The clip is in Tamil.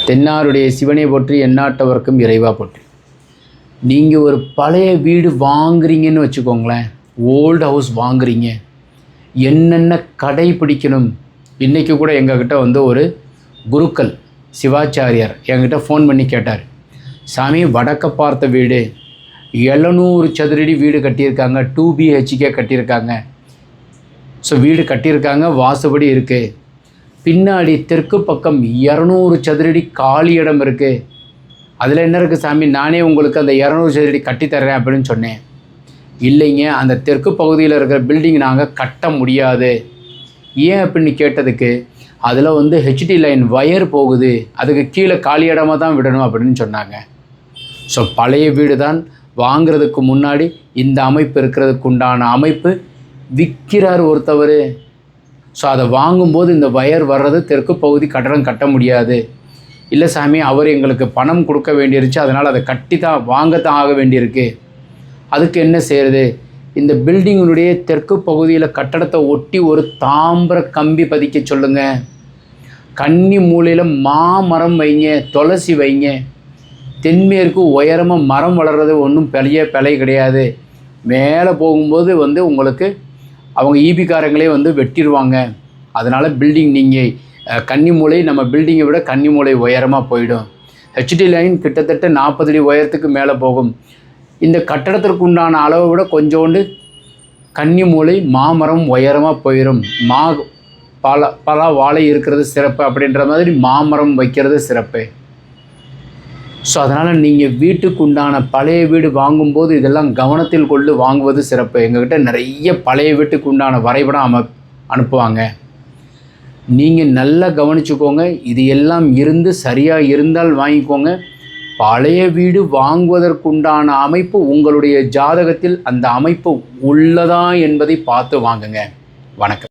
தென்னாருடைய சிவனை போற்றி எந்நாட்டவர்க்கும் இறைவா போற்றி. நீங்கள் ஒரு பழைய வீடு வாங்குறீங்கன்னு வச்சுக்கோங்களேன், ஓல்டு ஹவுஸ் வாங்குறீங்க, என்னென்ன கடைப்பிடிக்கணும். இன்றைக்கி கூட எங்ககிட்ட வந்து ஒரு குருக்கள் சிவாச்சாரியார் என்கிட்ட ஃபோன் பண்ணி கேட்டார், சாமி வடக்க பார்த்த வீடு 700 சதுரடி வீடு கட்டியிருக்காங்க, 2 BHK கட்டியிருக்காங்க. ஸோ வீடு கட்டியிருக்காங்க, வாசப்படி இருக்குது, பின்னாடி தெற்கு பக்கம் 200 சதுரடி காலி இடம் இருக்குது. அதில் என்ன இருக்குது சாமி, நானே உங்களுக்கு அந்த 200 சதுரடி கட்டித்தர்றேன் அப்படின்னு சொன்னேன். இல்லைங்க, அந்த தெற்கு பகுதியில் இருக்கிற பில்டிங் நாங்கள் கட்ட முடியாது. ஏன் அப்படின்னு கேட்டதுக்கு, அதில் வந்து HT லைன் வயர் போகுது, அதுக்கு கீழே காலி இடமாக தான் விடணும் அப்படின்னு சொன்னாங்க. ஸோ பழைய வீடு தான் வாங்கிறதுக்கு முன்னாடி இந்த அமைப்பு இருக்கிறதுக்கு உண்டான அமைப்பு விற்கிறார் ஒருத்தவர். ஸோ அதை வாங்கும்போது இந்த வயர் வர்றது தெற்கு பகுதி கட்டடம் கட்ட முடியாது. இல்லை சாமி, அவர் எங்களுக்கு பணம் கொடுக்க வேண்டியிருச்சு, அதனால் அதை கட்டி தான் வாங்கத்தான் ஆக வேண்டியிருக்கு. அதுக்கு என்ன செய்கிறது, இந்த பில்டிங்கினுடைய தெற்கு பகுதியில் கட்டடத்தை ஒட்டி ஒரு தாம்பர கம்பி பதிக்க சொல்லுங்கள். கன்னி மூலையில் மாமரம் வைங்க, துளசி வைங்க. தென்மேற்கு உயரமாக மரம் வளர்கிறது ஒன்றும் பெரிய பிழை கிடையாது. மேலே போகும்போது வந்து உங்களுக்கு அவங்க ஈபிக்காரங்களே வந்து வெட்டிடுவாங்க. அதனால் பில்டிங் நீங்கள் கன்னி மூலை நம்ம பில்டிங்கை விட கன்னி மூலை உயரமாக போயிடும். HT லைன் கிட்டத்தட்ட 40 அடி உயரத்துக்கு மேலே போகும். இந்த கட்டடத்திற்கு உண்டான அளவை விட கொஞ்சோண்டு கன்னி மூலை மாமரம் உயரமாக போயிடும். பல வாழை இருக்கிறது சிறப்பு அப்படின்ற மாதிரி மாமரம் வைக்கிறது சிறப்பு. ஸோ அதனால் நீங்கள் வீட்டுக்கு உண்டான பழைய வீடு வாங்கும்போது இதெல்லாம் கவனத்தில் கொண்டு வாங்குவது சிறப்பு. எங்கள்கிட்ட நிறைய பழைய வீட்டுக்கு உண்டான வரைபடம் அனுப்புவாங்க. நீங்கள் நல்லா கவனிச்சுக்கோங்க. இது எல்லாம் இருந்து சரியாக இருந்தால் வாங்கிக்கோங்க. பழைய வீடு வாங்குவதற்குண்டான அமைப்பு உங்களுடைய ஜாதகத்தில் அந்த அமைப்பு உள்ளதா என்பதை பார்த்து வாங்குங்க. வணக்கம்.